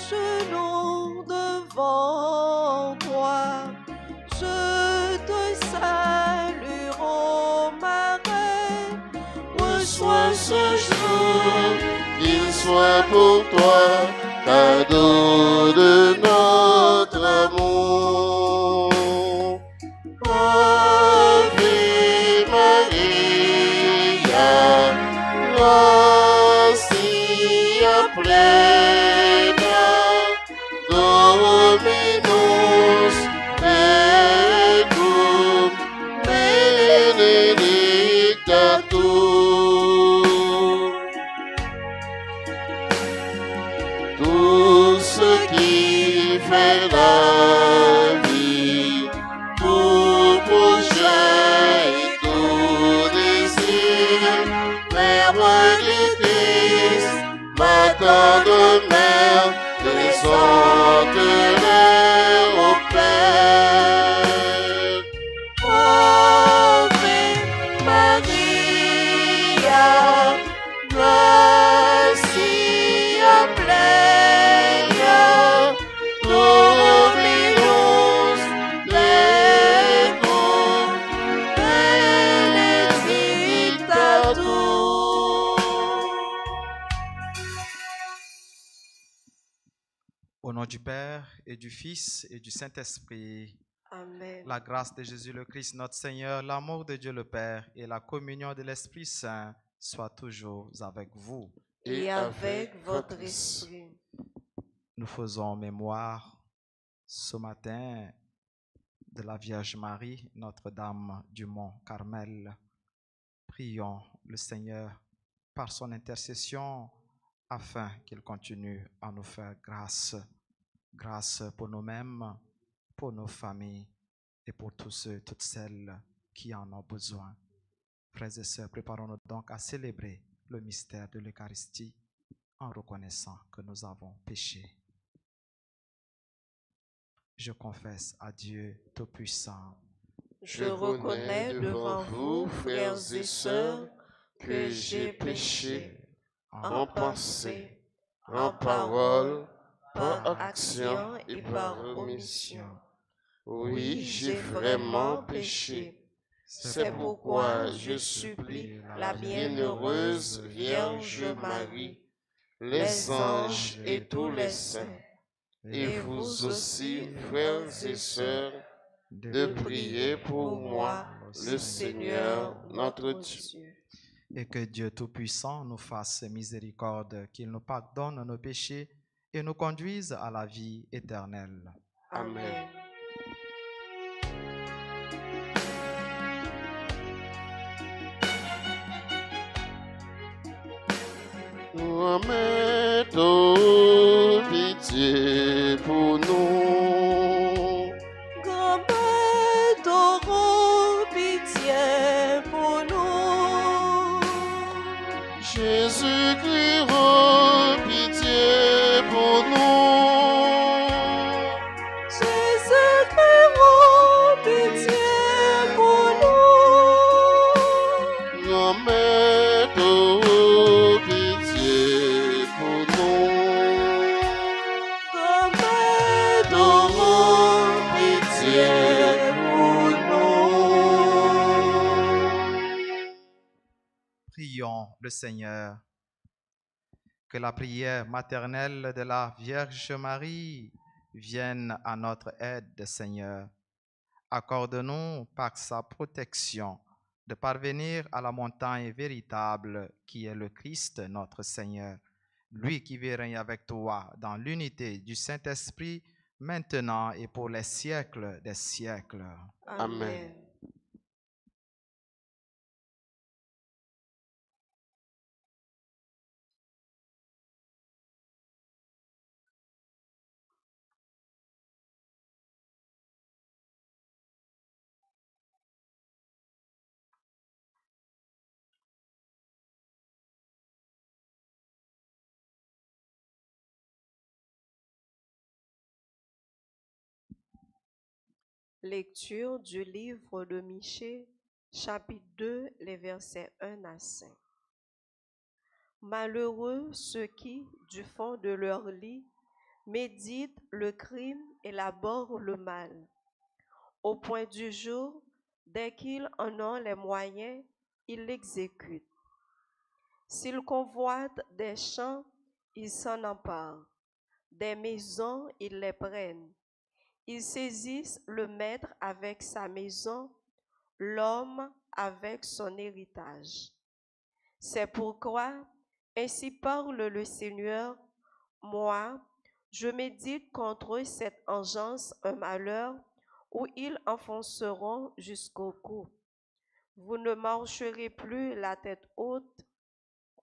genoux devant toi. Je te salue, ô Marie. Reçois ce jour, qu'il soit pour toi cadeau de notre amour. Ave Maria, gratia plena, Dominus tecum, benedicta tu. Tout ce qui fait la vie, tout projet et tout désir, Mère du Christ, ma tendre mère, présente-les au Père. Ave Maria, gratia plena, Dominus tecum, benedicta tu. Au nom du Père et du Fils et du Saint-Esprit, Amen. la grâce de Jésus le Christ, notre Seigneur, l'amour de Dieu le Père et la communion de l'Esprit Saint soient toujours avec vous. Et avec votre esprit. Nous faisons mémoire ce matin de la Vierge Marie, Notre-Dame du Mont Carmel. Prions le Seigneur par son intercession afin qu'il continue à nous faire grâce. Grâce pour nous-mêmes, pour nos familles et pour tous ceux, toutes celles qui en ont besoin. Frères et sœurs, préparons-nous donc à célébrer le mystère de l'Eucharistie en reconnaissant que nous avons péché. Je confesse à Dieu Tout-Puissant. Je reconnais devant vous, frères et sœurs, que j'ai péché en pensée, en parole, par action et par omission. Oui, j'ai vraiment péché. C'est pourquoi je supplie la bienheureuse Vierge Marie, les anges et tous les saints, et vous aussi, frères et sœurs, de prier pour moi, le Seigneur, notre Dieu. Et que Dieu Tout-Puissant nous fasse miséricorde, qu'il nous pardonne nos péchés et nous conduise à la vie éternelle. Amen. Remettons pitié pour nous. Grand-Père, t'auras pitié pour nous. Jésus-Christ, rends pitié pour nous. Jésus-Christ, aie pitié pour nous. Remettons pitié pour nous. Grand-Père, t'auras pitié pour nous. Prions le Seigneur. Que la prière maternelle de la Vierge Marie vienne à notre aide, Seigneur. Accorde-nous par sa protection de parvenir à la montagne véritable qui est le Christ notre Seigneur, lui qui vit et règne avec toi dans l'unité du Saint-Esprit, maintenant et pour les siècles des siècles. Amen. Lecture du livre de Michée, chapitre 2, les versets 1 à 5. Malheureux ceux qui, du fond de leur lit, médite le crime, élabore le mal. Au point du jour, dès qu'ils en ont les moyens, ils l'exécutent. S'ils convoitent des champs, ils s'en emparent. Des maisons, ils les prennent. Ils saisissent le maître avec sa maison, l'homme avec son héritage. C'est pourquoi, ainsi parle le Seigneur, moi, je médite contre cette engeance un malheur où ils enfonceront jusqu'au cou. Vous ne marcherez plus la tête haute,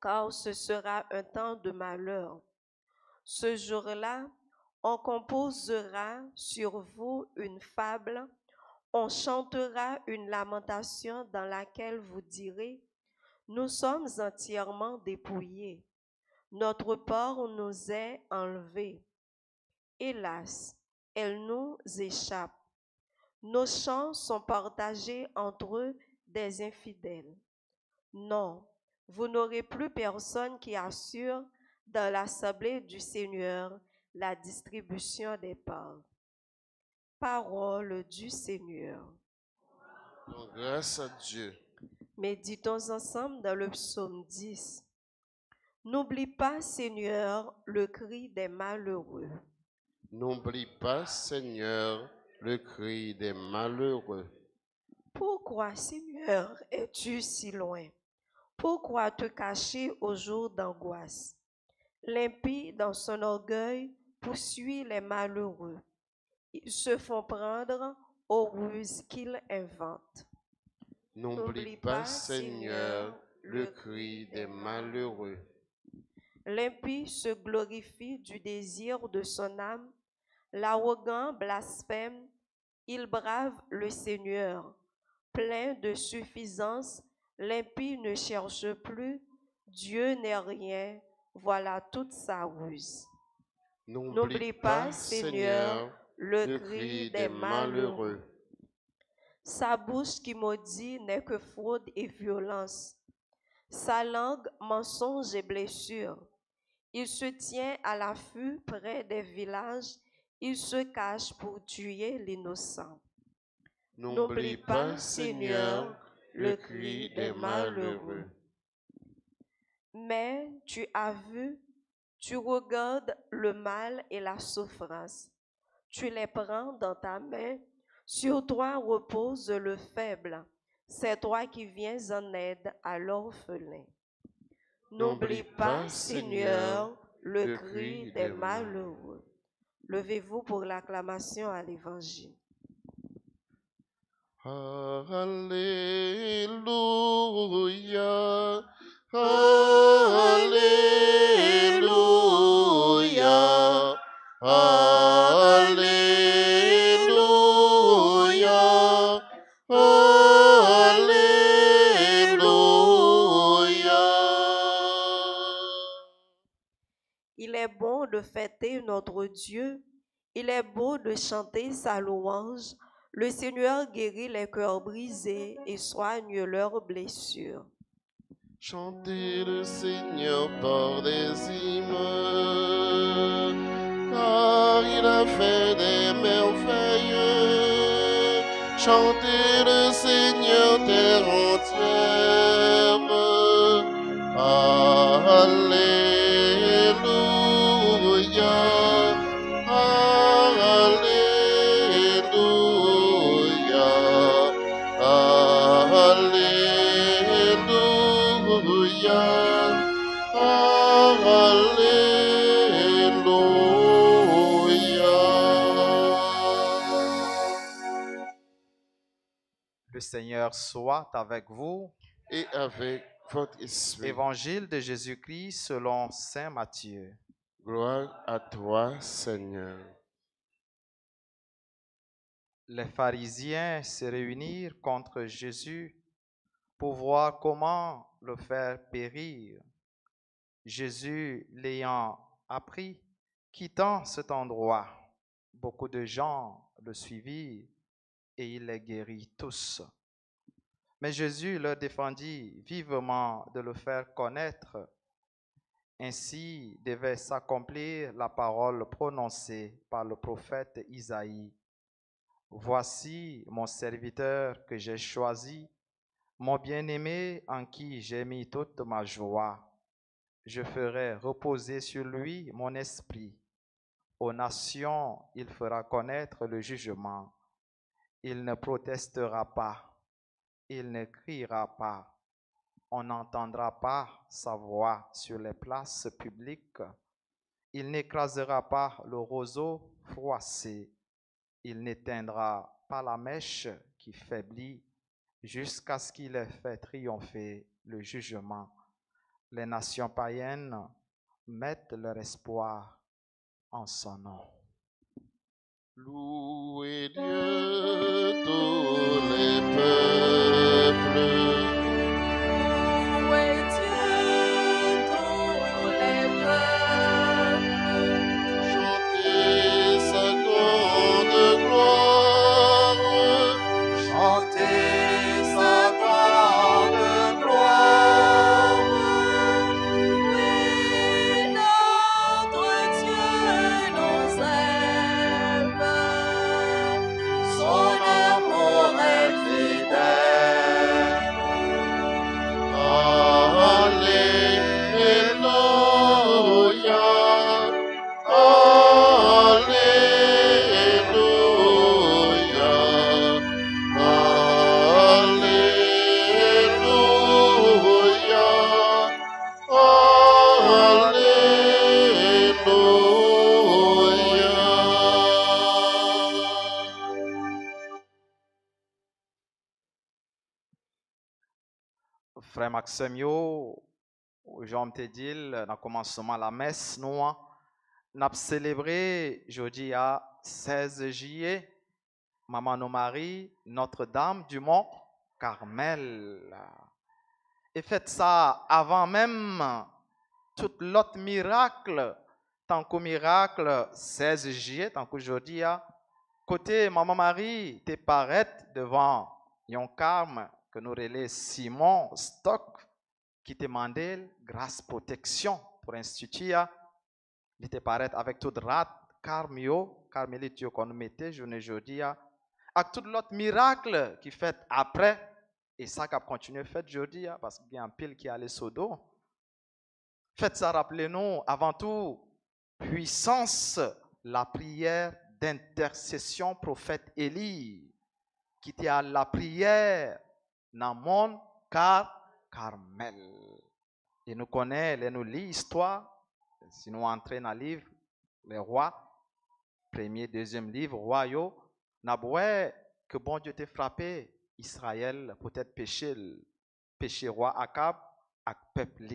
car ce sera un temps de malheur. Ce jour-là, on composera sur vous une fable, on chantera une lamentation dans laquelle vous direz, nous sommes entièrement dépouillés, notre port nous est enlevé. Hélas, elle nous échappe. Nos champs sont partagés entre des infidèles. Non, vous n'aurez plus personne qui assure dans l'assemblée du Seigneur la distribution des parts. Parole du Seigneur. Donc, grâce à Dieu. Méditons ensemble dans le psaume 10. N'oublie pas, Seigneur, le cri des malheureux. N'oublie pas, Seigneur, le cri des malheureux. Pourquoi, Seigneur, es-tu si loin? Pourquoi te cacher au jour d'angoisse? L'impie, dans son orgueil, poursuit les malheureux. Ils se font prendre aux ruses qu'ils inventent. N'oublie pas, Seigneur, le cri des malheureux. L'impie se glorifie du désir de son âme. L'arrogant blasphème. Il brave le Seigneur. Plein de suffisance, l'impie ne cherche plus. Dieu n'est rien. Voilà toute sa ruse. N'oublie pas, Seigneur, le cri des malheureux. Sa bouche qui maudit n'est que fraude et violence. Sa langue, mensonge et blessure. Il se tient à l'affût près des villages. Il se cache pour tuer l'innocent. N'oublie pas, Seigneur, le cri des malheureux. Mais tu as vu, tu regardes le mal et la souffrance. Tu les prends dans ta main. Sur toi repose le faible. C'est toi qui viens en aide à l'orphelin. N'oublie pas, Seigneur, le cri des malheureux. Levez-vous pour l'acclamation à l'Évangile. Alléluia, Alléluia, Alléluia, Alléluia. Il est bon de fêter notre Dieu, il est beau de chanter sa louange. Le Seigneur guérit les cœurs brisés et soigne leurs blessures. Chantez le Seigneur par des hymnes, car il a fait des merveilles. Chantez le Seigneur terre entière. Alléluia, Alléluia, Alléluia, Alléluia. Le Seigneur soit avec vous. Et avec votre esprit. Évangile de Jésus-Christ selon saint Matthieu. Gloire à toi, Seigneur. Les pharisiens se réunirent contre Jésus pour voir comment le faire périr. Jésus, l'ayant appris, quittant cet endroit, beaucoup de gens le suivirent et il les guérit tous. Mais Jésus leur défendit vivement de le faire connaître Ainsi devait s'accomplir la parole prononcée par le prophète Isaïe. Voici mon serviteur que j'ai choisi, mon bien-aimé en qui j'ai mis toute ma joie. Je ferai reposer sur lui mon esprit. Aux nations, il fera connaître le jugement. Il ne protestera pas, il ne criera pas. On n'entendra pas sa voix sur les places publiques. Il n'écrasera pas le roseau froissé. Il n'éteindra pas la mèche qui faiblit jusqu'à ce qu'il ait fait triompher le jugement. Les nations païennes mettent leur espoir en son nom. Louez Dieu, tous les peuples. Louez Dieu, tous les peuples. Chantez sa grande gloire. Chantez sa grande gloire. Oui, notre Dieu nous aime. Son amour est fidèle. Frère Maxime, Jean te dit, dans le commencement de la messe, nous avons célébré jeudi à 16 juillet, Maman nos Marie, Notre-Dame du Mont Carmel. Et faites ça avant même tout l'autre miracle, tant qu'au miracle 16 juillet, tant qu'aujourd'hui, côté Maman Marie, te paraît devant yon carme que nous relais Simon Stock, qui te demandait grâce protection pour instituer, il te paraît avec tout rat, carmio, carmélite qu'on mettait, je ne jeudi, avec tout l'autre miracle qui fait après, et ça qui a continué fait jeudi, parce qu'il y a un pile qui allait sur dos. Faites ça, rappelez-nous, avant tout, puissance, la prière d'intercession prophète Élie, qui était à la prière dans le monde Carmel. Et nous connaissons, nous lisons l'histoire, si nous entrons dans le livre, les rois, premier, deuxième livre, royaux, nous avons que bon Dieu t'a frappé Israël, peut-être péché roi Akab, avec peuple.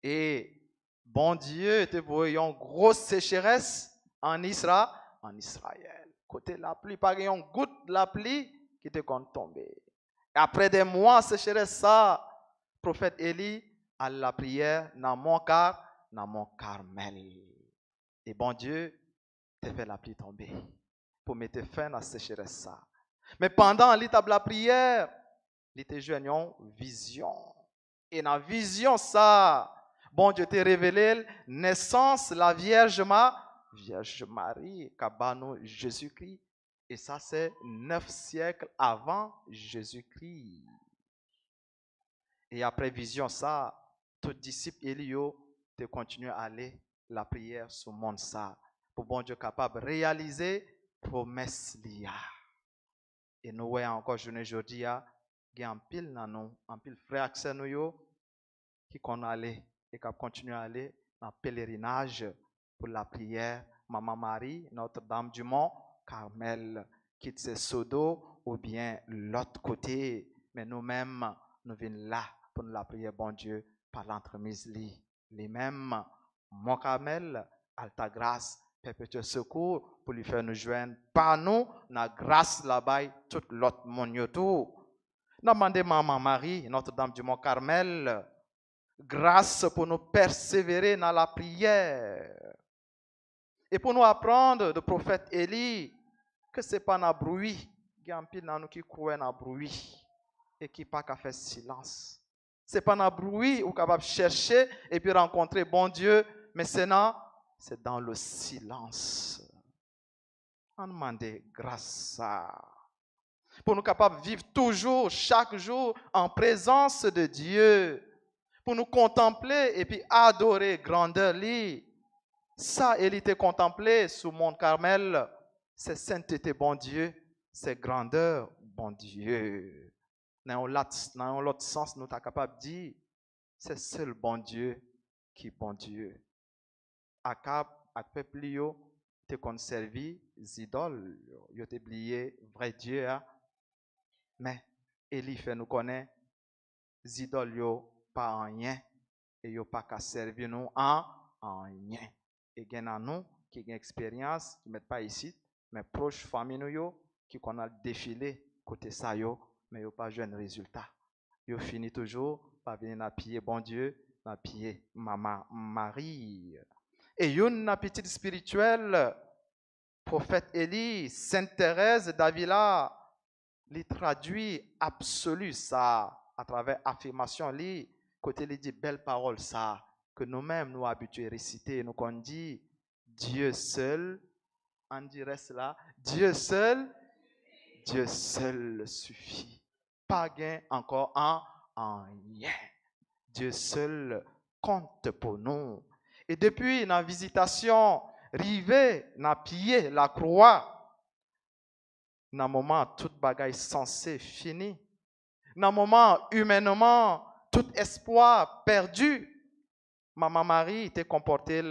Et bon Dieu te voyant une grosse sécheresse en Israël. Côté la pluie, pas une goutte de la pluie qui te compte tomber. Et après des mois de sécheresse, ça, prophète Élie a la prière dans mon Carmel. Et bon Dieu te fait la pluie tomber pour mettre fin à la sécheresse. Ça. Mais pendant l'étape de la prière, il te joue une vision. Et dans la vision, ça, bon Dieu t'a révélé naissance la Vierge Marie, Kabano Jésus-Christ. Et ça, c'est 9 siècles avant Jésus-Christ. Et après vision, ça, tout disciple Élio te continue à aller la prière sur le monde, ça, pour bon Dieu capable de réaliser promesse liya. Et nous voyons encore, je ne dis, il y a un pile dans nous, un pile frère accès nous, qui qu'on allait et qui continue à aller en pèlerinage pour la prière. Maman Marie, Notre-Dame du Mont Carmel, quitte ses Sodo ou bien l'autre côté. Mais nous-mêmes, nous venons là pour nous la prière, bon Dieu, par l'entremise les mêmes. Mont Carmel, Alta Grâce, Perpétuel Secours, pour lui faire nous joindre par nous, la grâce là-bas, tout l'autre monde tout. Nous demandons Maman Marie, Notre-Dame du Mont Carmel, grâce pour nous persévérer dans la prière. Et pour nous apprendre du prophète Élie que ce n'est pas dans le bruit. Il y a un peu de nous qui croient dans le bruit et qui pas qu'à faire silence. C'est pas dans le bruit ou capable de chercher et puis rencontrer bon Dieu, mais c'est dans le silence. On demande grâce à pour nous capables de vivre toujours, chaque jour, en présence de Dieu, pour nous contempler et puis adorer grandeur lui. Ça, il était contemplé sous Mont Carmel, c'est sainteté bon Dieu, c'est grandeur bon Dieu. Dans l'autre sens, nous sommes capables de dire, c'est seul bon Dieu qui est bon Dieu. Akab, à peuple, te conservé les idoles, ils ont oublié vrai Dieu. Mais Élie fait nous connaître, les idoles yo pas en rien et yo pas qu'à servir nous en rien. Et il y a nous qui ont expérience, qui ne mettent pas ici, mais proches famille nous qui qu'on a défilé côté ça yo, mais yo pas jeune résultat. Yo fini toujours par venir na piller bon Dieu, na piller maman Marie. Et une petite spirituelle, prophète Élie, Sainte Thérèse d'Avila, il traduit absolu ça à travers affirmation li côté il dit belle parole ça que nous-mêmes nous habitués à réciter nous qu'on dit Dieu seul on dirait cela Dieu seul suffit pas gain encore en rien Dieu seul compte pour nous et depuis la visitation rivé n'a pillé la croix. Dans le moment, toute bagaille censée fini. Dans le moment, humainement, tout espoir perdu. Maman Marie était comportée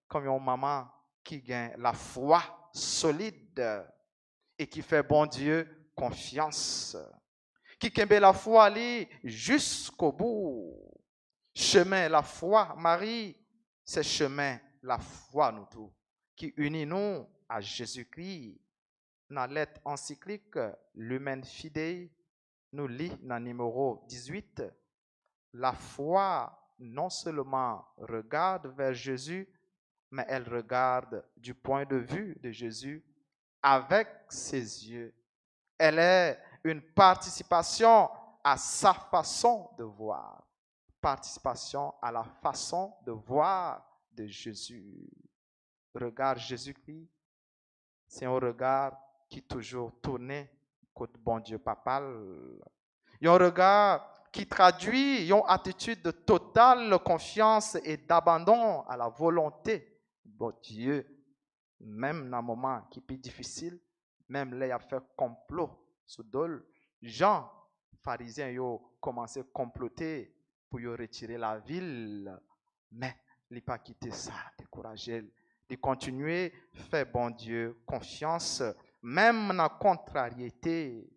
comme une maman qui gagne la foi solide et qui fait bon Dieu confiance. Qui kembe la foi jusqu'au bout. Chemin, la foi, Marie, c'est chemin, la foi, nous tous, qui unit nous à Jésus-Christ. Dans la lettre encyclique, l'Humaine Fidei, nous lit dans le numéro 18, la foi non seulement regarde vers Jésus, mais elle regarde du point de vue de Jésus avec ses yeux. Elle est une participation à sa façon de voir. Participation à la façon de voir de Jésus. Regarde Jésus-Christ, c'est un regard qui toujours tourné contre bon Dieu papal. Il y a un regard qui traduit une attitude de totale confiance et d'abandon à la volonté de bon Dieu. Même dans un moment qui est plus difficile, même là, il a fait complot sous dol. Jean, pharisiens, ils ont commencé à comploter pour retirer la ville. Mais il n'a pas quitté ça, découragé. Il continue à faire bon Dieu confiance, même dans la contrariété.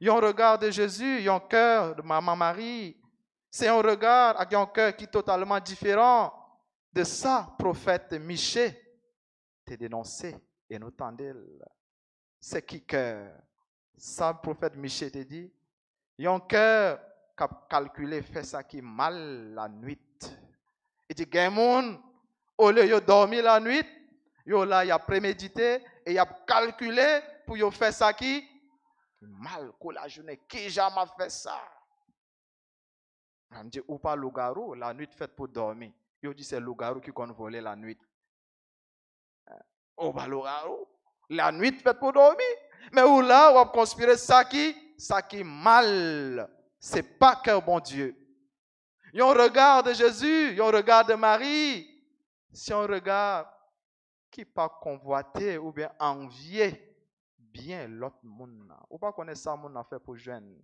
Il y a un regard de Jésus, il y a un cœur de Maman Marie. C'est un regard avec un cœur qui est totalement différent de ça, prophète Michée t'a dénoncé et nous tendez. C'est qui cœur? Ça, prophète Michée t'a dit. Il y a un cœur qui a calculé, fait ça qui mal la nuit. Il dit, Gamoun, au lieu de dormir la nuit, il a prémédité et il a calculé pour faire ça qui mal pour la journée. Qui jamais fait ça? On dit, ou pas loup-garou, la nuit faite pour dormir. Il dit, c'est loup-garou qui compte voler la nuit. Ou pas loup-garou, la nuit faite pour dormir. Mais où là, on va conspirer ça qui mal. C'est pas cœur bon Dieu. Il y a un regard de Jésus, il y a un regard de Marie. C'est un regard qui pas convoité ou bien envié bien l'autre monde. Ou pas connaître ça, mon affaire pour jeune.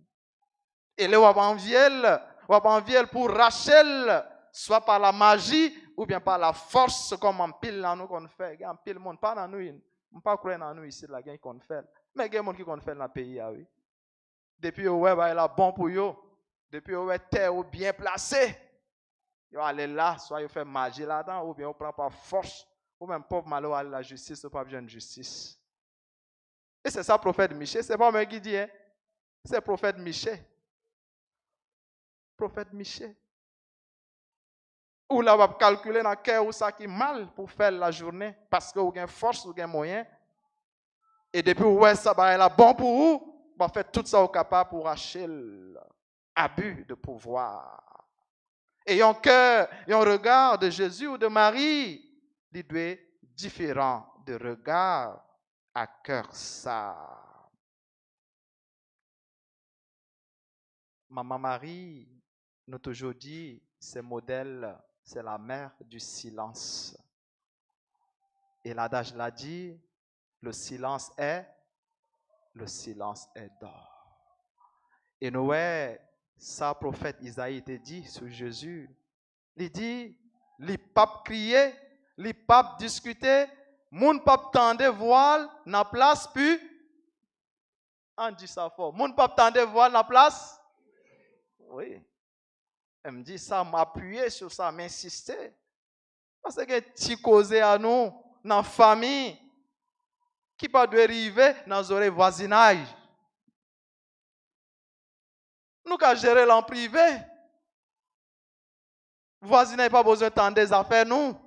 Et là, on va envier pour Rachel, soit par la magie ou bien par la force, comme en pile dans nous qu'on fait. En pile monde, pas dans nous, on pas croire dans nous ici, la gagne qu'on fait. Mais il y a des gens qui qu'on fait dans le pays, oui. Depuis ouais, il est bon pour eux. Depuis ouais, terre bien placé. Ils vont aller là, soit ils font magie là-dedans, ou bien ils prennent par force, ou même pauvre malheureux à la justice, ou pas besoin de justice. Et c'est ça, prophète Michée. C'est pas moi qui dis, hein. C'est prophète Michée. Prophète Michée. Ou là, on va calculer dans le cœur où ça qui est mal pour faire la journée, parce que vous avez force, vous avez moyen. Et depuis, ouais, ça va être bon pour vous, on va faire tout ça au capable pour Rachel. abus de pouvoir. Et un cœur et un regard de Jésus ou de Marie, il doit être différent de regard à cœur ça. Maman Marie, nous toujours dit, ce modèle, c'est la mère du silence. Et l'adage l'a dit, le silence est d'or. Et nous, ça, prophète Isaïe te dit sur Jésus, il dit, les papes crier, les papes discuter, moun pape tende voile, na place puis, on dit ça fort, moun pape tende voile, na place. Oui. Elle me dit ça, m'appuyer sur ça, m'insister. Parce que tu causes à nous, dans la famille, qui pas doit arriver dans le voisinage. Nous qu'à gérer l'en privé. Voisinage pas besoin de des affaires, nous.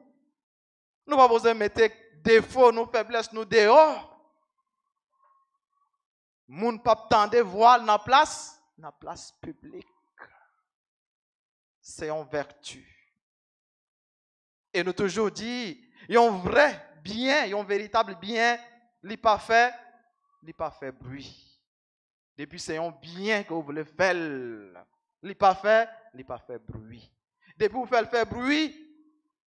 Nous pas besoin de mettre défauts, nos faiblesses, nous dehors. Moun pas tendre voile dans la place publique. C'est une vertu. Et nous toujours dit, il y a un vrai bien, il y a un véritable bien, il n'a pas fait bruit. Depuis c'est un bien que vous voulez faire, il n'a pas fait bruit. Depuis vous faites faire bruit,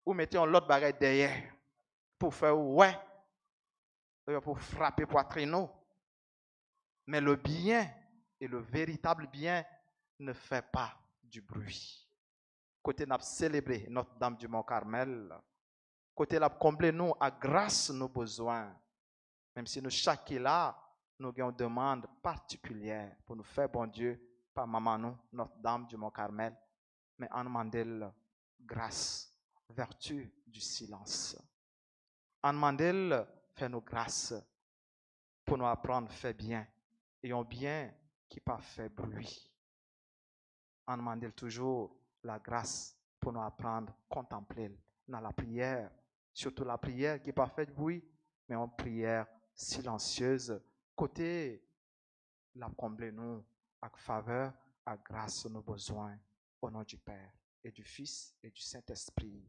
vous mettez un autre bagage derrière pour faire ouais, pour frapper poitrine. Mais le bien et le véritable bien ne fait pas du bruit. Côté n'a célébré Notre-Dame du Mont-Carmel, côté n'a comblé nous à grâce nos besoins. Même si nous chaque là, nous avons une demande particulière pour nous faire bon Dieu, par maman nous, Notre-Dame du Mont-Carmel, mais en demandant grâce, vertu du silence. En demandant faire nos grâces pour nous apprendre à faire bien et un bien qui pas fait bruit. En demandant toujours la grâce pour nous apprendre à contempler dans la prière, surtout la prière qui n'est pas faite de bruit, mais une prière silencieuse, côté la combler nous avec faveur, à grâce nos besoins, au nom du Père et du Fils et du Saint-Esprit.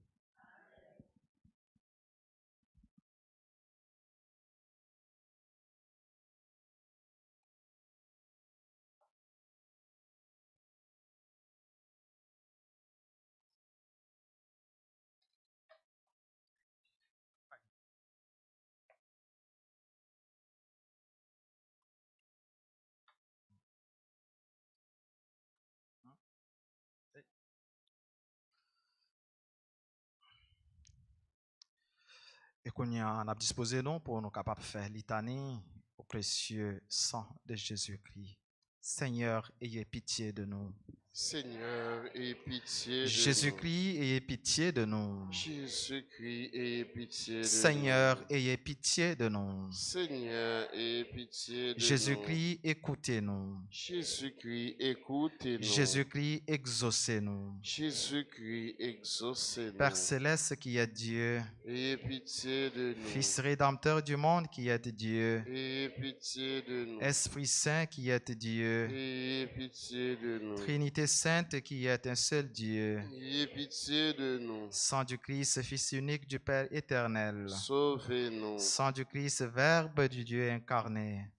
Et qu'on y a disposé nous pour nous capables de faire litanie au précieux sang de Jésus-Christ. Seigneur, ayez pitié de nous. Seigneur, ayez pitié de nous. Jésus-Christ, ayez pitié de nous. Jésus-Christ, ayez pitié de nous. Seigneur, ayez pitié de nous. Seigneur, ayez pitié de nous. Jésus-Christ, écoutez-nous. Jésus-Christ, écoutez-nous. Jésus-Christ, exaucez-nous. Jésus-Christ, exaucez-nous. Père céleste qui est Dieu, ayez pitié de nous. Fils rédempteur du monde qui est Dieu, ayez pitié de nous. Esprit Saint qui est Dieu, ayez pitié de nous. Trinité Sainte qui est un seul Dieu, ayez pitié de nous. Sang du Christ, Fils unique du Père éternel, sauvez-nous. Sang du Christ, Verbe du Dieu incarné,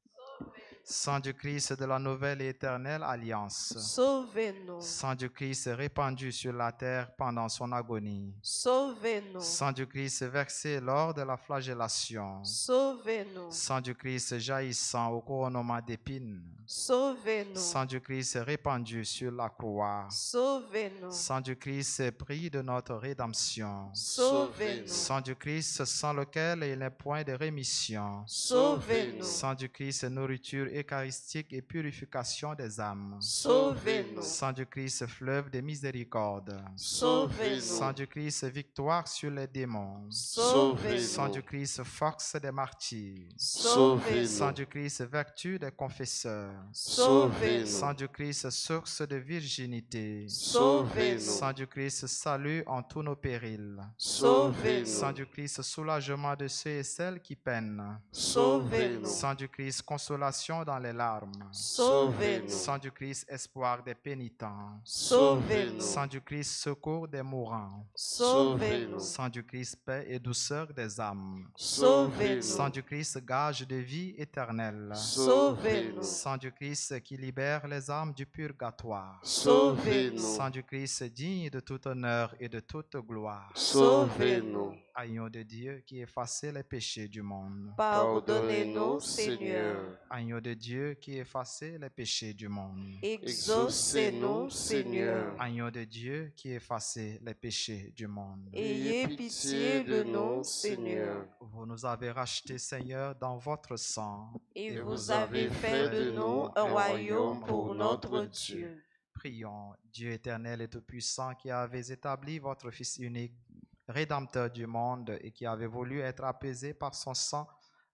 Sang du Christ de la nouvelle et éternelle alliance, Sauvez-nous. Sang du Christ répandu sur la terre pendant son agonie, Sauvez-nous. Sang du Christ versé lors de la flagellation, Sauvez-nous. Sang du Christ jaillissant au couronnement d'épines, Sauvez-nous. Sang du Christ répandu sur la croix, Sauvez-nous. Sang du Christ prix de notre rédemption, Sauvez-nous. Sang du Christ sans lequel il n'est point de rémission, Sauvez-nous. Sang du Christ nourriture eucharistique et purification des âmes, Sauvez-nous. Sang du Christ fleuve de miséricorde, Sauvez-nous. Sang du Christ victoire sur les démons, Sauvez-nous. Sang du Christ force des martyrs, Sauvez-nous. Sang du Christ vertu des confesseurs, Sauvez-nous. Sang du Christ source de virginité, Sauvez-nous. Sang du Christ salut en tous nos périls, Sauvez-nous. Sang du Christ soulagement de ceux et celles qui peinent, Sauvez-nous. Sang du Christ consolation consolation dans les larmes. Sauvez-nous. Sang du Christ, espoir des pénitents. Sauvez-nous. Sang du Christ, secours des mourants. Sauvez-nous. Sang du Christ, paix et douceur des âmes. Sauvez-nous. Sang du Christ, gage de vie éternelle. Sauvez-nous. Sang du Christ qui libère les âmes du purgatoire. Sauvez-nous. Sang du Christ digne de tout honneur et de toute gloire. Sauvez-nous. Agneau de Dieu qui effaçait les péchés du monde. Pardonnez-nous, Seigneur. Agneau de Dieu qui effaçait les péchés du monde. Exaucez-nous, Seigneur. Agneau de Dieu qui effaçait les péchés du monde. Ayez pitié de nous, Seigneur. Vous nous avez rachetés, Seigneur, dans votre sang. Et vous avez fait de nous un royaume pour notre Dieu. Prions, Dieu éternel et tout-puissant, qui avez établi votre Fils unique, Rédempteur du monde, et qui avez voulu être apaisé par son sang,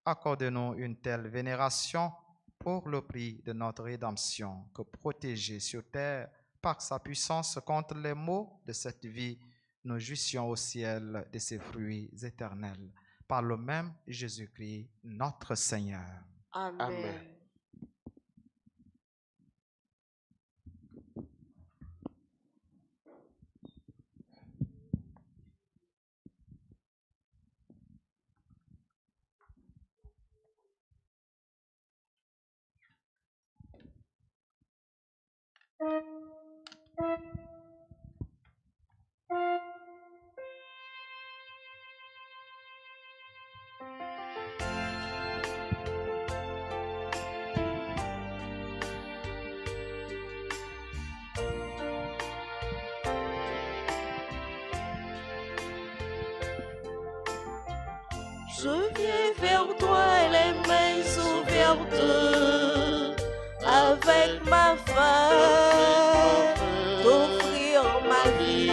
accorde-nous une telle vénération pour le prix de notre rédemption, que protégés sur terre par sa puissance contre les maux de cette vie, nous jouissions au ciel de ses fruits éternels. Par le même Jésus-Christ, notre Seigneur. Amen. Amen. Je viens vers toi les mains ouvertes, avec ma foi, d'offrir ma vie.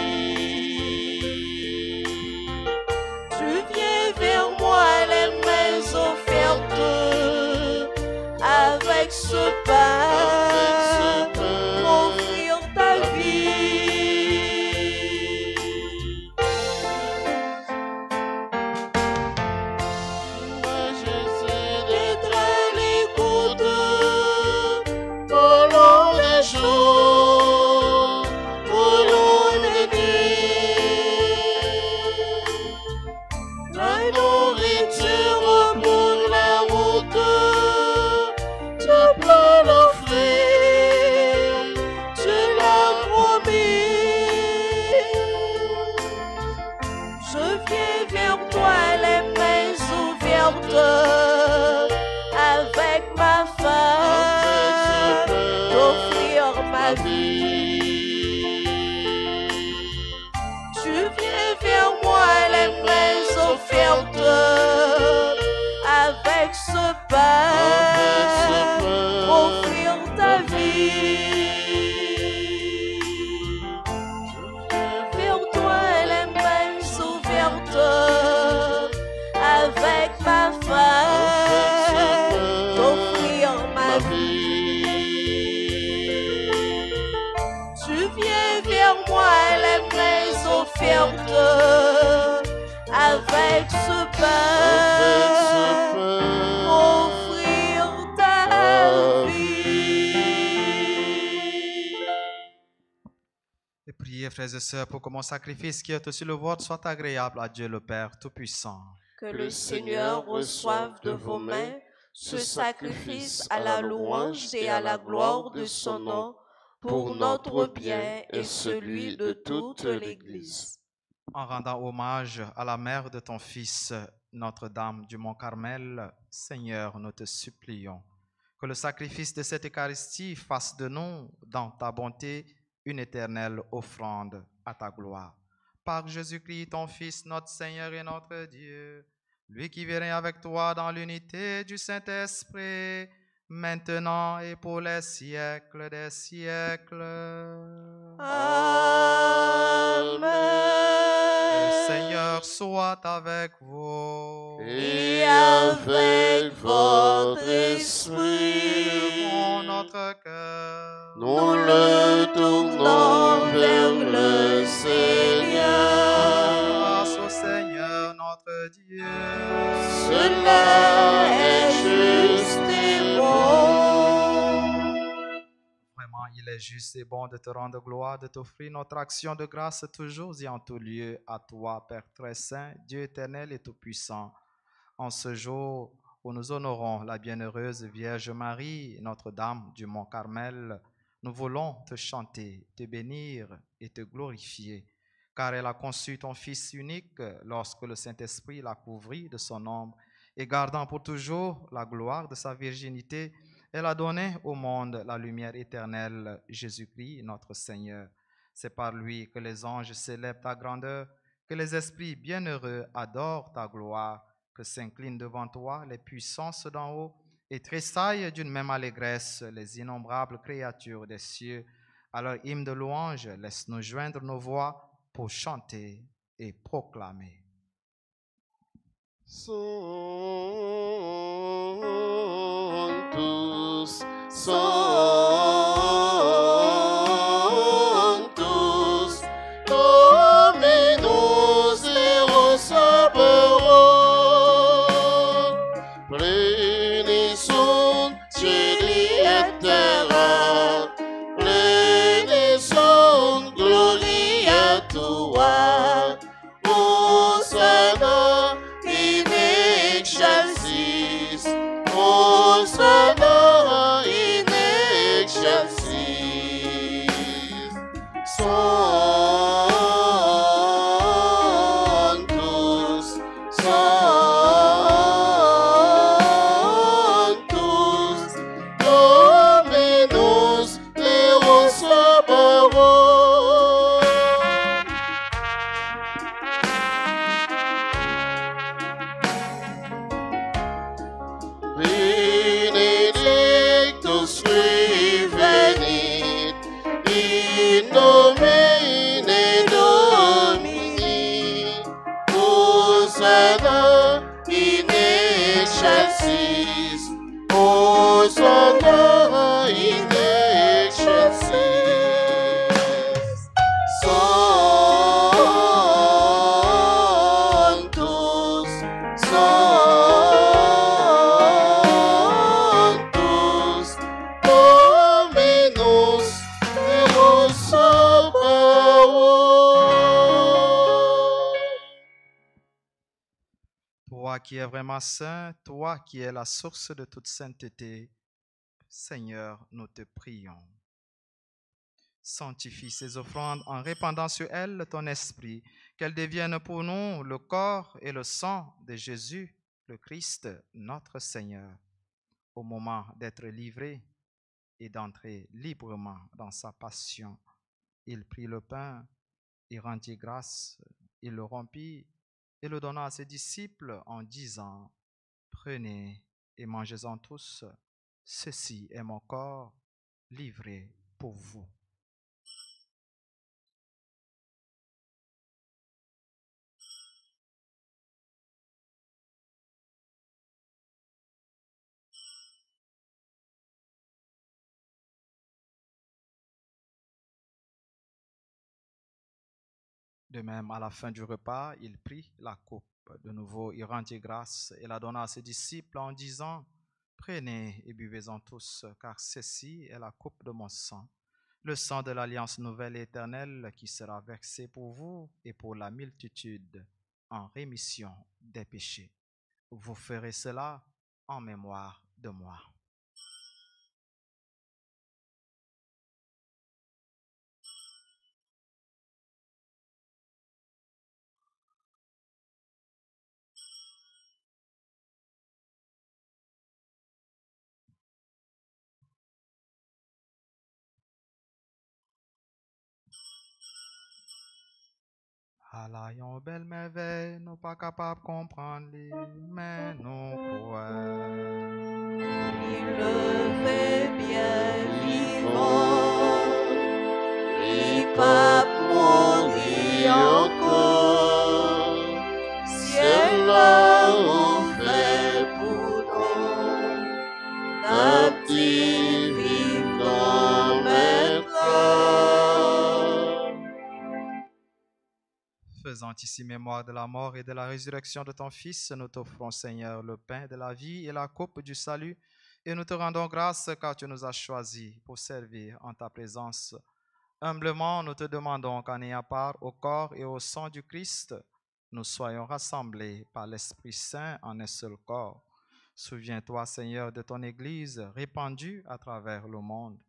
Tu viens vers moi les mains offertes, avec ce pain, offrir ta vie. Avec ma foi, d'offrir ma vie. Tu viens vers moi les mains offertes, avec ce pain, offrir ta vie. Je viens vers toi les mains ouvertes, avec ma foi, d'offrir ma vie. Tu viens vers moi les mains offertes, avec ce pain, offrir ta vie. Et priez, frères et sœurs, pour que mon sacrifice qui est aussi le vôtre soit agréable à Dieu le Père Tout-Puissant. Que le Seigneur reçoive de vos mains ce sacrifice à la louange et à la gloire de son nom, pour notre bien et celui de toute l'Église. En rendant hommage à la mère de ton Fils, Notre-Dame du Mont Carmel, Seigneur, nous te supplions que le sacrifice de cette Eucharistie fasse de nous, dans ta bonté, une éternelle offrande à ta gloire. Par Jésus-Christ, ton Fils, notre Seigneur et notre Dieu, lui qui vient avec toi dans l'unité du Saint-Esprit, maintenant et pour les siècles des siècles. Amen. Le Seigneur soit avec vous. Et avec votre esprit, Mon notre cœur, nous le tournons vers le Seigneur. grâce au Seigneur. Seigneur notre Dieu. Cela est juste et bon. Vraiment, il est juste et bon de te rendre gloire, de t'offrir notre action de grâce toujours et en tout lieu à toi, Père très saint, Dieu éternel et tout-puissant. En ce jour où nous honorons la bienheureuse Vierge Marie, Notre-Dame du Mont Carmel, nous voulons te chanter, te bénir et te glorifier, car elle a conçu ton Fils unique lorsque le Saint-Esprit l'a couvri de son ombre, et gardant pour toujours la gloire de sa virginité, elle a donné au monde la lumière éternelle, Jésus-Christ, notre Seigneur. C'est par lui que les anges célèbrent ta grandeur, que les esprits bienheureux adorent ta gloire, que s'inclinent devant toi les puissances d'en haut et tressaillent d'une même allégresse les innombrables créatures des cieux. À leur hymne de louange, laisse-nous joindre nos voix pour chanter et proclamer. Sanctus, Sanctus, Dominus Deus Sabaoth, pleni sunt cieli et terra, pleni sunt gloria tua, Hosanna in excelsis, Hosanna in excelsis. Sanctus, Sanctus, Dominus Deus Sabaoth. Benedictus qui venit in nomine Domini, Hosanna in excelsis, Hosanna in excelsis. Sanctus, Sanctus, Dominus Deus Sabaoth. Toi qui es vraiment saint, toi qui es la source de toute sainteté, Seigneur, nous te prions. Sanctifie ces offrandes en répandant sur elles ton esprit, qu'elles deviennent pour nous le corps et le sang de Jésus, le Christ, notre Seigneur. Au moment d'être livré et d'entrer librement dans sa passion, il prit le pain, il rendit grâce, il le rompit et le donna à ses disciples en disant: Prenez et mangez-en tous, ceci est mon corps livré pour vous. De même, à la fin du repas, il prit la coupe. De nouveau, il rendit grâce et la donna à ses disciples en disant: Prenez et buvez-en tous, car ceci est la coupe de mon sang, le sang de l'alliance nouvelle et éternelle qui sera versé pour vous et pour la multitude en rémission des péchés. Vous ferez cela en mémoire de moi. Allayons belle merveille, nous pas capables de comprendre, mais nous croyons. Il le fait bien vivant, il pas mourir encore, ciel l'a ouvert pour nous, ta petite vivant maintenant. Faisant ici mémoire de la mort et de la résurrection de ton Fils, nous t'offrons, Seigneur, le pain de la vie et la coupe du salut, et nous te rendons grâce car tu nous as choisis pour servir en ta présence. Humblement, nous te demandons qu'en ayant part au corps et au sang du Christ, nous soyons rassemblés par l'Esprit Saint en un seul corps. Souviens-toi, Seigneur, de ton Église répandue à travers le monde.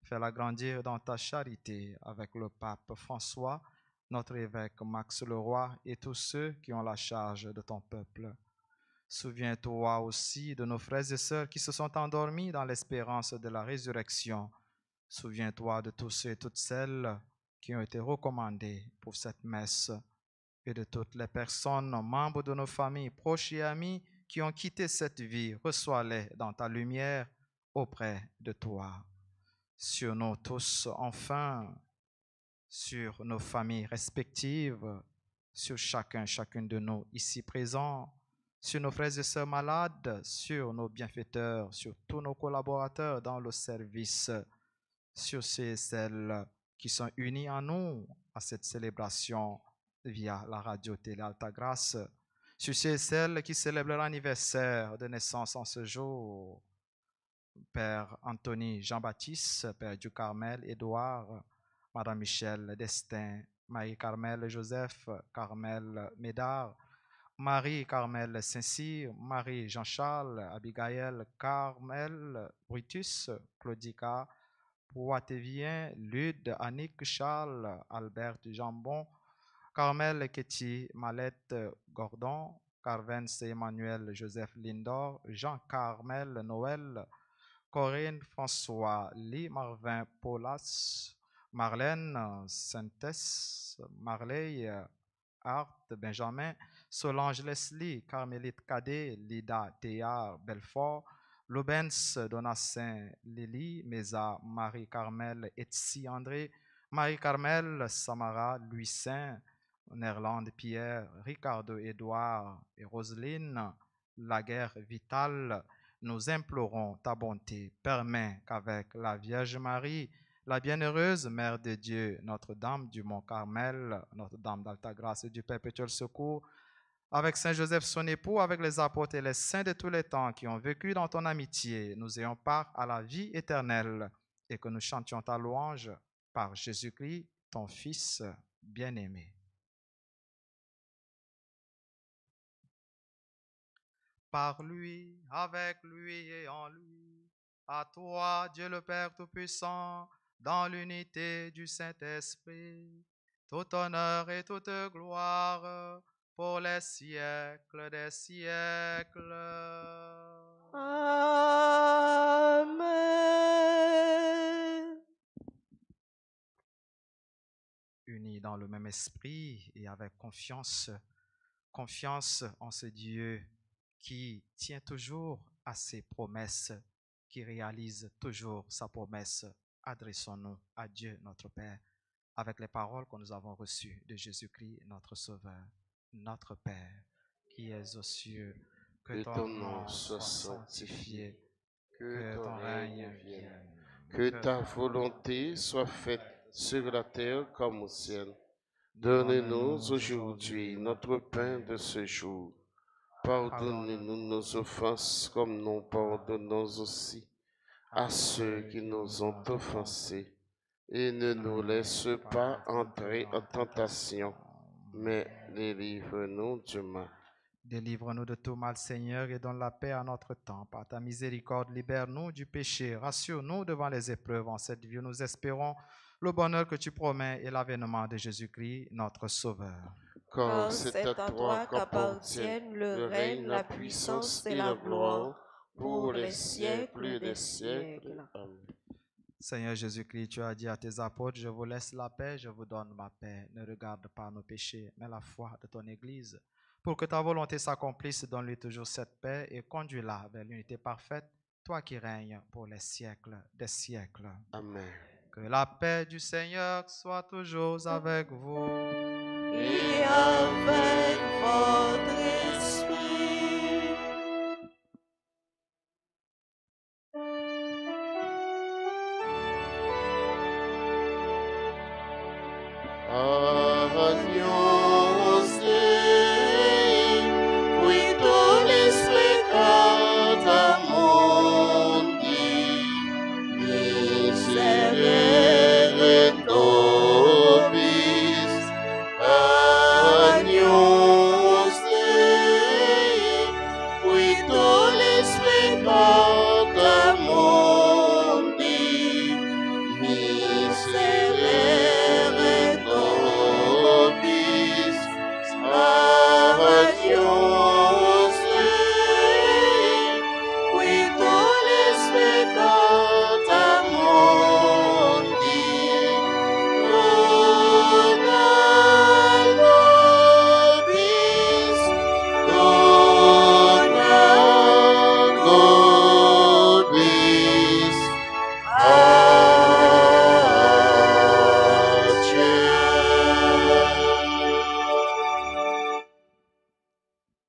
Fais-la grandir dans ta charité avec le pape François, notre évêque Max Leroy et tous ceux qui ont la charge de ton peuple. Souviens-toi aussi de nos frères et sœurs qui se sont endormis dans l'espérance de la résurrection. Souviens-toi de tous ceux et toutes celles qui ont été recommandés pour cette messe et de toutes les personnes, membres de nos familles, proches et amis qui ont quitté cette vie. Reçois-les dans ta lumière auprès de toi. Sur nous tous, enfin, sur nos familles respectives, sur chacune de nous ici présents, sur nos frères et sœurs malades, sur nos bienfaiteurs, sur tous nos collaborateurs dans le service, sur ceux et celles qui sont unis en nous à cette célébration via la radio-télé Alta Grâce, sur ceux et celles qui célèbrent leur anniversaire de naissance en ce jour, Père Anthony Jean-Baptiste, Père du Carmel Édouard, Madame Michel Destin, Marie-Carmel Joseph, Carmel Médard, Marie-Carmel Saint-Cyr, Marie Jean-Charles, Abigail Carmel Brutus, Claudica Poitevien, Lude, Annick Charles, Albert Jambon, Carmel Ketty, Malette Gordon, Carvens Emmanuel Joseph Lindor, Jean-Carmel Noël, Corinne François, Lee Marvin Paulas, Marlène Sintès, Marley Art Benjamin, Solange Leslie, Carmélite Cadet, Lida Théard Belfort, Lubens Donatien Lily, Mesa Marie-Carmel Etsi André, Marie-Carmel Samara Louis Saint, Nerlande Pierre, Ricardo Édouard et Roselyne Laguerre Vital, nous implorons ta bonté. Permets qu'avec la Vierge Marie, la bienheureuse Mère de Dieu, Notre-Dame du Mont Carmel, Notre-Dame d'Alta Grâce et du Perpétuel Secours, avec Saint Joseph son époux, avec les apôtres et les saints de tous les temps qui ont vécu dans ton amitié, nous ayons part à la vie éternelle et que nous chantions ta louange par Jésus-Christ, ton Fils bien-aimé. Par lui, avec lui et en lui, à toi, Dieu le Père Tout-Puissant, dans l'unité du Saint-Esprit, tout honneur et toute gloire pour les siècles des siècles. Amen. Unis dans le même esprit et avec confiance en ce Dieu qui tient toujours à ses promesses, qui réalise toujours sa promesse. Adressons-nous à Dieu notre Père avec les paroles que nous avons reçues de Jésus-Christ notre Sauveur. Notre Père qui es aux cieux, que ton nom soit sanctifié, que ton règne vienne, que ta volonté soit faite sur la terre comme au ciel. Donne-nous aujourd'hui notre pain de ce jour. Pardonne-nous nos offenses comme nous pardonnons aussi à ceux qui nous ont offensés. Et ne nous laisse pas entrer en tentation, mais délivre-nous du mal. Délivre-nous de tout mal, Seigneur, et donne la paix à notre temps. Par ta miséricorde, libère-nous du péché. Rassure-nous devant les épreuves. En cette vie, nous espérons le bonheur que tu promets et l'avènement de Jésus-Christ, notre Sauveur. Car c'est à toi qu'appartiennent le règne, la puissance et la gloire pour les siècles des siècles. Amen. Seigneur Jésus-Christ, tu as dit à tes apôtres, je vous laisse la paix, je vous donne ma paix. Ne regarde pas nos péchés, mais la foi de ton Église. Pour que ta volonté s'accomplisse, donne-lui toujours cette paix et conduis-la vers l'unité parfaite, toi qui règnes pour les siècles des siècles. Amen. Que la paix du Seigneur soit toujours avec vous. Et avec votre esprit. Agneau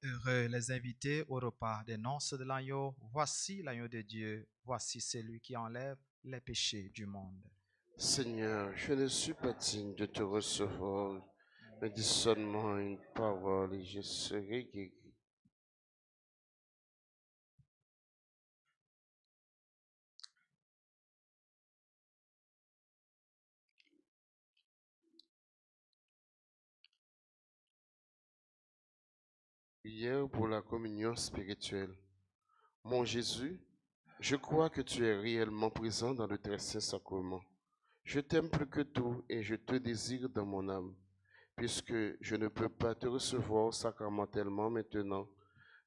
Heureux les invités au repas des noces de l'agneau. Voici l'agneau de Dieu. Voici celui qui enlève les péchés du monde. Seigneur, je ne suis pas digne de te recevoir, mais dis seulement une parole et je serai guéri. Prière pour la communion spirituelle. Mon Jésus, je crois que tu es réellement présent dans le très saint sacrement. Je t'aime plus que tout et je te désire dans mon âme. Puisque je ne peux pas te recevoir sacramentellement maintenant,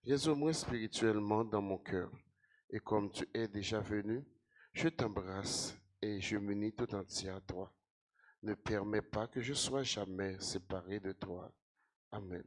viens au moins spirituellement dans mon cœur. Et comme tu es déjà venu, je t'embrasse et je m'unis tout entier à toi. Ne permets pas que je sois jamais séparé de toi. Amen.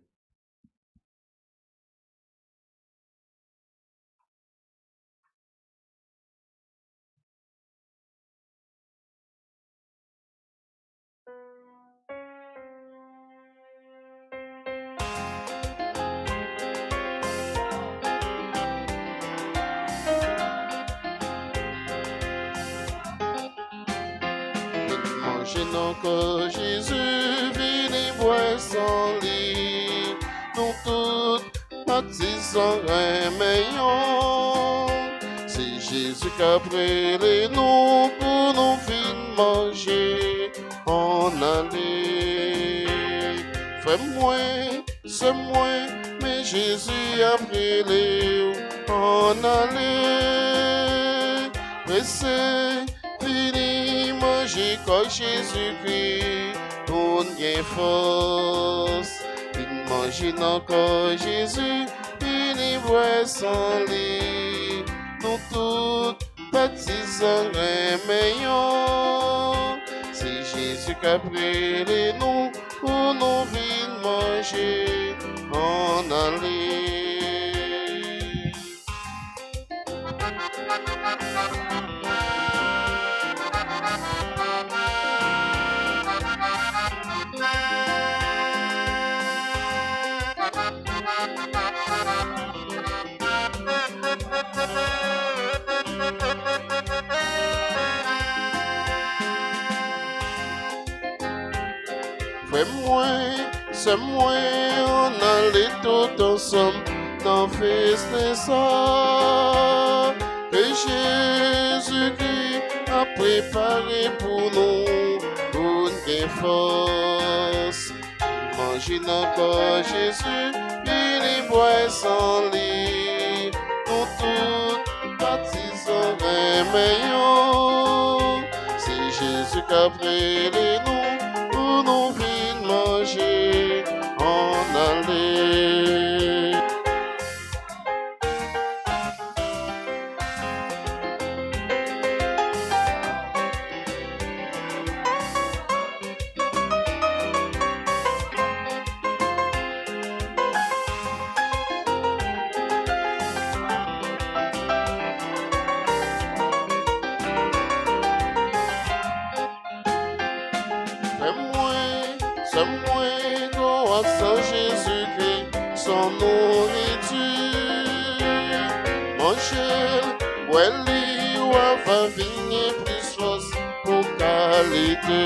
Imaginons que Jésus vit les bois sans lit, nous toutes baptisons un meilleur. C'est Jésus qui a pris les nous pour nous fin manger en aller. Fais-moi, c'est moi, mais Jésus a pris les en aller. Pressé, fini, manger comme Jésus-Christ, on y est force. Imaginons que Jésus, fini, boit sans lit, nous toutes baptisons un meilleur. C'est Jésus qui a pris les nous pour nous venir manger en aller. Fais-moi, c'est moi, on allait tout ensemble dans feste ça que Jésus-Christ a préparé pour nous une force. Imagine encore Jésus, il y boit sans lit, nous tous baptisons un meilleur. C'est Jésus qui a pris les nous pour nous venir manger en aller. C'est moi, gloire sans Jésus-Christ, son nourriture. Manger, boire, ou va venir plus force pour qualité.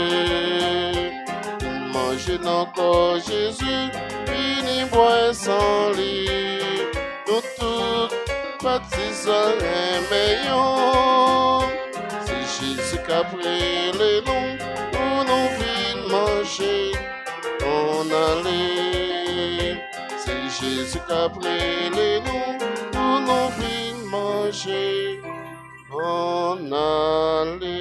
Manger encore Jésus, fini boire sans lit. Nous tous baptisons un meilleur. C'est Jésus qui a pris les noms pour nous venir manger. On allait, c'est Jésus qui a pris les noms pour nous venir manger. On allait.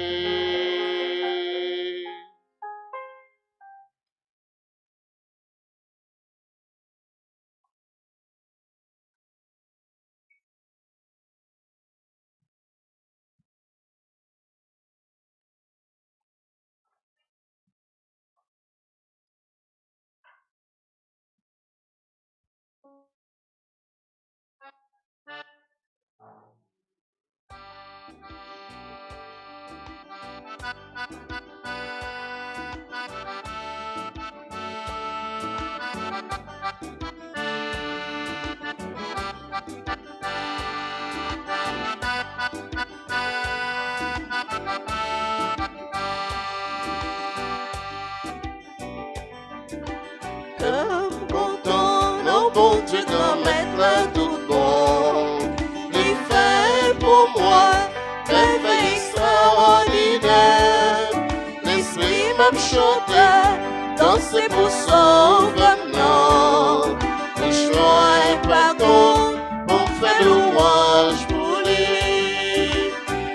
là tout bon. Il fait pour moi merveille extraordinaire. L'esprit m'a chanté, danser pour son venant. Bouche-moi et pardon, pour faire louange pour lui.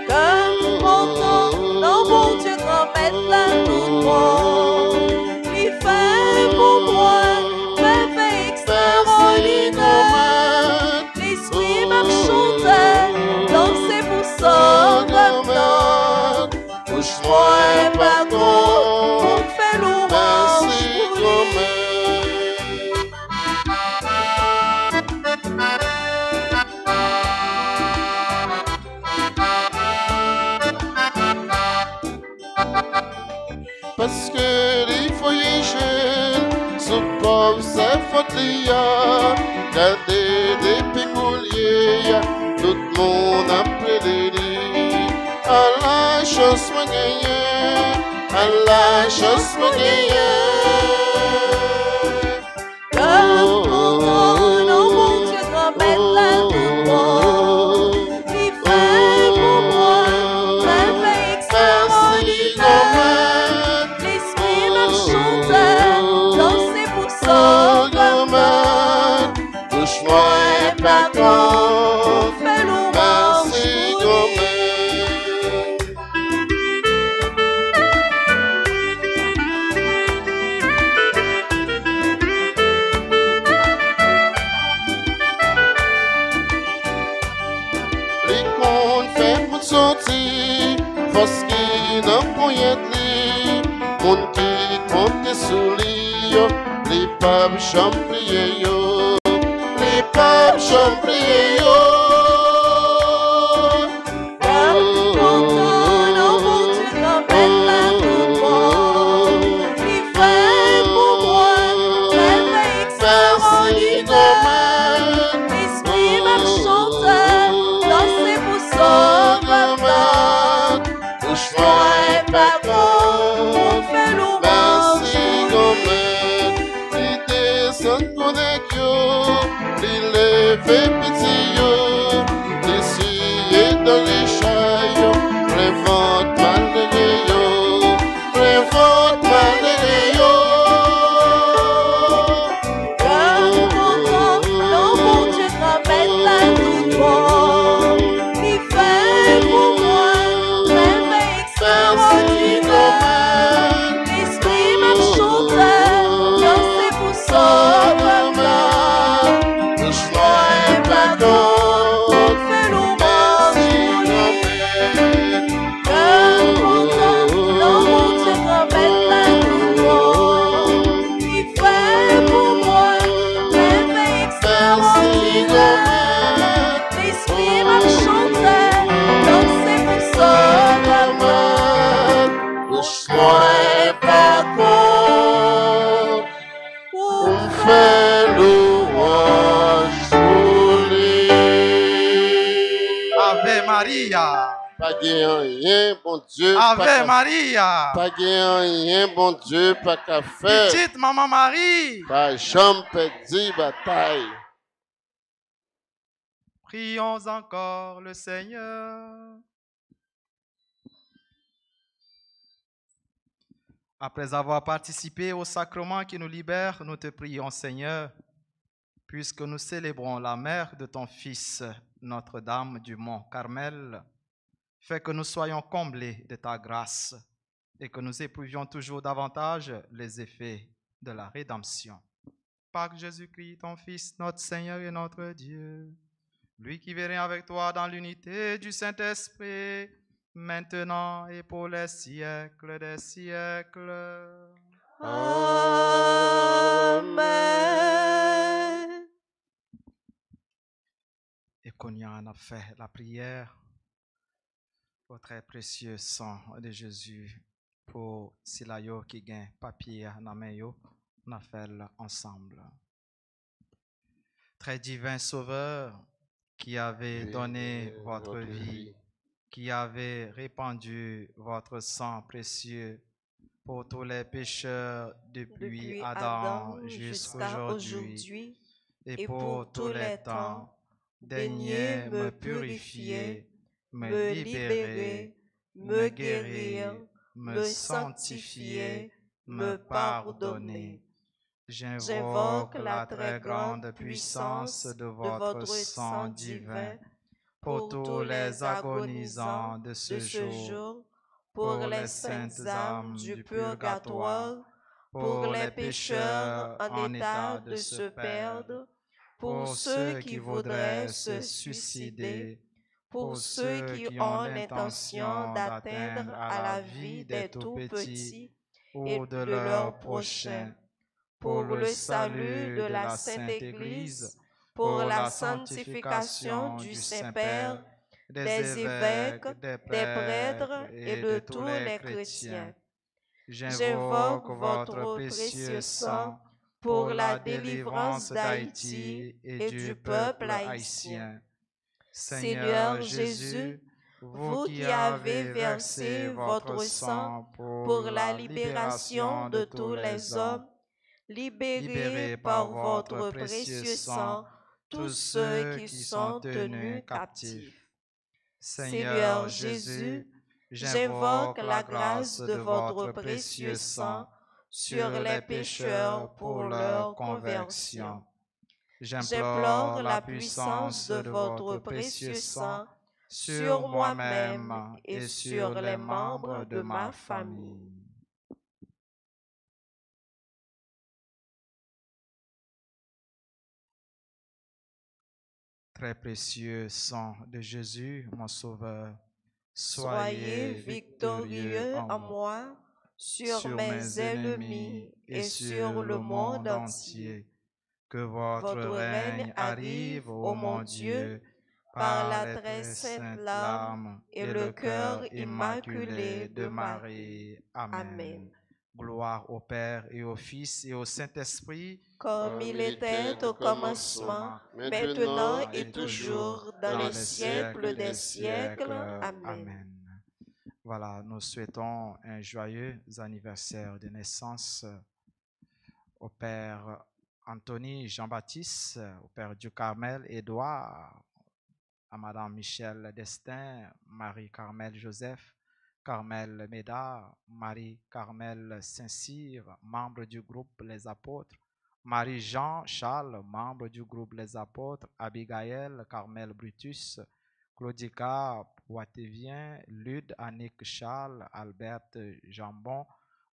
Comme pourtant, non mon Dieu, grand-mère là tout bon. Il fait pour moi merveille extraordinaire. L'esprit m'a chanté, danser pour son venant. Bouche-moi et pardon, pour faire louange merci pour lui. grand-mère. Parce que les foyers jeunes sont pauvres, c'est faute liya. Gardez des pécouliers, tout le monde appelé les lits. À la chance me gagne, à la chance me gagne. Comme pourtant, non mon Dieu, grand-mère là tout bon. Il fait pour moi merveille extraordinaire. L'esprit m'a chanté, danser pour son venant. Bouche-moi et pardon, Fais louange merci pour lui. grand-mère. Les comptes fait pour sortir, parce qu'il n'a pas yet li. Mon qui compte sous lit, les papes champliers yo, les papes champliers yo. Comme pourtant, non mon Dieu, grand-mère là tout bon. Il fait pour moi merveille extraordinaire. L'esprit m'a chanté, danser pour son venant. Bouche-moi et pardon, Fais louange merci pour lui. grand-mère. Il descend connect yo, il lève pitié yo, il suit dans les chais yo, prévente malgré yo, prévente malgré yo. Comme pourtant, non mon Dieu, grand-mère là tout bon. Il fait pour moi merveille extraordinaire. L'esprit m'a chanté, danser pour son venant. Bouche-moi et pardon, Fais louange merci pour lui. grand-mère. Comme pourtant, non mon Dieu, grand-mère là tout bon. Il fait pour moi merveille extraordinaire. L'esprit m'a chanté, danser pour son venant. Bouche-moi et pardon, on fait louange pour lui. Ave Maria. Pas gagnant rien, bon Dieu. Ave Maria. Pas gagnant rien, bon Dieu, pas qu'à faire. Petite maman Marie. Pas jamais perdu bataille. Prions encore le Seigneur. Après avoir participé au sacrement qui nous libère, nous te prions, Seigneur, puisque nous célébrons la mère de ton Fils, Notre-Dame du Mont Carmel, fais que nous soyons comblés de ta grâce et que nous éprouvions toujours davantage les effets de la rédemption. Par Jésus-Christ, ton Fils, notre Seigneur et notre Dieu, lui qui vit avec toi dans l'unité du Saint-Esprit, maintenant et pour les siècles des siècles. Amen. Et qu'on y en a fait la prière au très précieux sang de Jésus pour Silayo qui gagne papier dans main yo, on a fait ensemble. Très divin Sauveur qui avez donné votre vie, qui avez répandu votre sang précieux pour tous les pécheurs depuis Adam jusqu'à aujourd'hui. et pour tous les temps. Daignez me purifier, me libérer, me guérir, me sanctifier, me pardonner. J'invoque la très grande puissance de votre sang divin pour tous les agonisants de ce jour, pour les saintes âmes du purgatoire, pour les pécheurs en état de se perdre, pour ceux qui voudraient se suicider, pour ceux qui ont l'intention d'atteindre à la vie des tout-petits ou de leurs prochains, pour le salut de la Sainte Église, pour la sanctification du Saint-Père, des évêques, des prêtres et de tous les chrétiens. J'invoque votre précieux sang pour la délivrance d'Haïti et du peuple haïtien. Seigneur Jésus, vous qui avez versé votre sang pour la libération de tous les hommes, libérez par votre précieux sang tous ceux qui sont tenus captifs. Seigneur Jésus, j'invoque la grâce de votre précieux sang sur les pécheurs pour leur conversion. J'implore la puissance de votre précieux sang sur moi-même et sur les membres de ma famille. Très précieux sang de Jésus, mon Sauveur, soyez victorieux en moi, sur mes ennemis et sur le monde entier. Que votre règne arrive, ô mon Dieu, par la très sainte larme et le cœur immaculé de Marie. Amen. Gloire au Père et au Fils et au Saint-Esprit, comme il était au commencement, maintenant et toujours, dans les siècles des siècles. Amen. Voilà, nous souhaitons un joyeux anniversaire de naissance au Père Anthony Jean-Baptiste, au Père du Carmel Édouard, à Madame Michel Destin, Marie-Carmel Joseph, Carmel Médard, Marie-Carmel Saint-Cyr, membre du groupe Les Apôtres, Marie-Jean Charles, membre du groupe Les Apôtres, Abigail Carmel Brutus, Claudica Poitevien, Lude Annick Charles, Albert Jambon,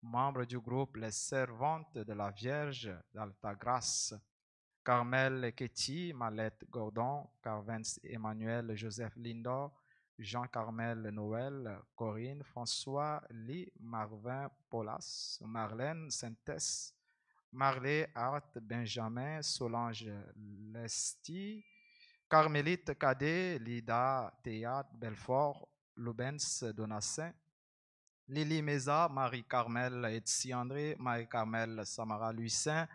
membre du groupe Les Servantes de la Vierge d'Alta Grâce, Carmel Ketty, Malette Gordon, Carvens Emmanuel Joseph Lindor, Jean-Carmel Noël, Corinne François, Lee Marvin Paulas, Marlène Sintès, Marley Hart Benjamin, Solange Lesti, Carmélite Cadet, Lida Théâtre Belfort, Lubens Donassin, Lily Meza, Marie-Carmel Etsi André, Marie-Carmel Samara Lucin,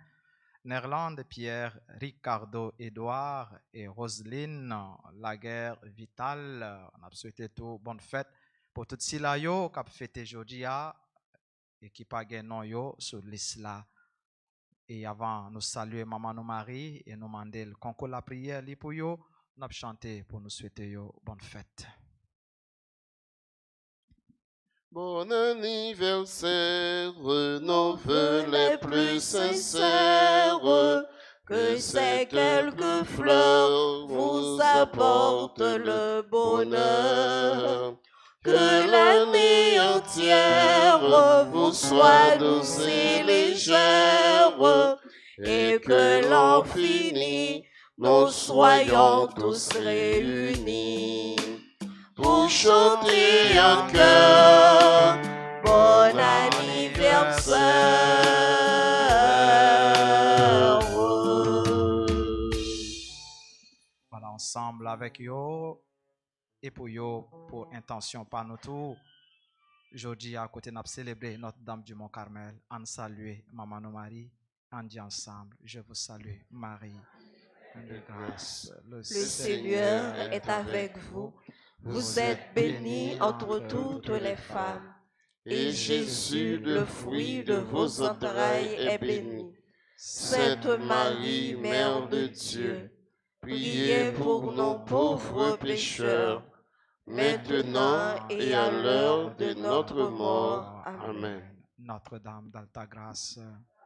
Nerlande Pierre, Ricardo Edouard et Roselyne Laguerre Vital. On a souhaité tout bonne fête pour tout cela yo qui a fêté aujourd'hui et qui pas non yo sur l'isla. Et avant nous saluer maman nous Marie et nous demander le concours la prière li pour yo, nous chanter pour nous souhaiter yo bonne fête. Bon anniversaire, nos vœux les plus sincères, que ces quelques fleurs vous apportent le bonheur. Que l'année entière vous soit douce et légère, et que l'an fini, nous soyons tous réunis pour chanter en cœur, bon anniversaire. Voilà, ensemble avec yo, et pour yo, pour intention par nous tous, aujourd'hui à côté, nous avons célébré Notre-Dame du Mont-Carmel, en saluer Maman nous Marie, en dit ensemble, je vous salue Marie, de grâce. Le Seigneur est avec vous. Vous êtes bénie entre toutes les femmes, et Jésus, le fruit de vos entrailles, est béni. Sainte Marie, Mère de Dieu, priez pour nos pauvres pécheurs, maintenant et à l'heure de notre mort. Amen. Notre-Dame d'Alta Grâce,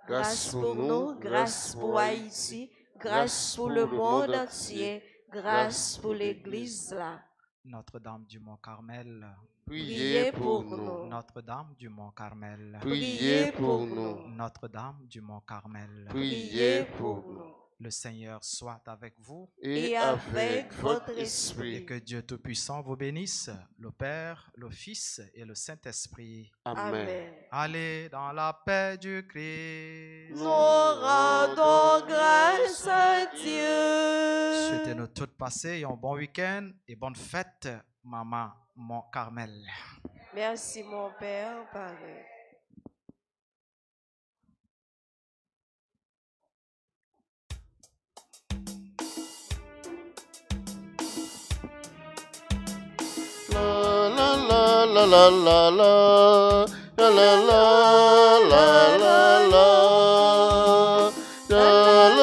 Grâce pour nous, grâce pour Haïti, grâce pour le monde entier, grâce pour l'Église là. Notre-Dame du Mont Carmel, Priez pour nous. Notre-Dame du Mont Carmel, Priez pour nous. Notre-Dame du Mont Carmel. Priez pour nous. Le Seigneur soit avec vous Et avec votre et esprit. que Dieu Tout-Puissant vous bénisse, le Père, le Fils et le Saint-Esprit. Amen. Allez dans la paix du Christ. Nous rendons grâce à Dieu. Souhaitez-nous toutes passer un bon week-end et bonne fête, Maman Mont Carmel. Merci mon Père, pareil. La la la la la la la la la la la la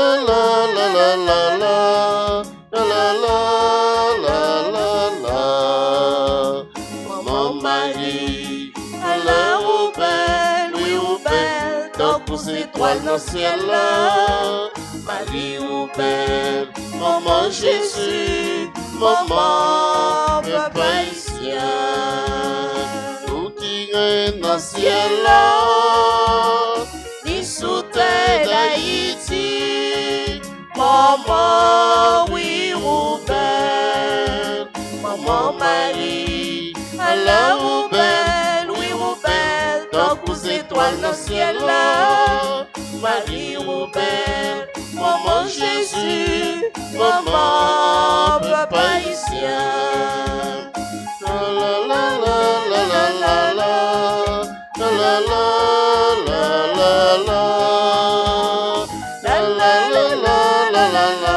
la la la la la la la. Maman Marie, à l'heure où belle, oui où belle, donc aux étoiles dans le ciel là. Marie où belle, Maman Jésus, Maman Papa haïtien, nous qui règne dans le ciel là, ni sous terre d'Haïti. Maman, oui, Rouben, Maman Marie, à la Rouben, oui, Rouben, donc aux étoiles dans le ciel là. Marie Rouben, Maman Jésus, Maman Papa haïtien. La la la la la la la la la la la la la la la la la la.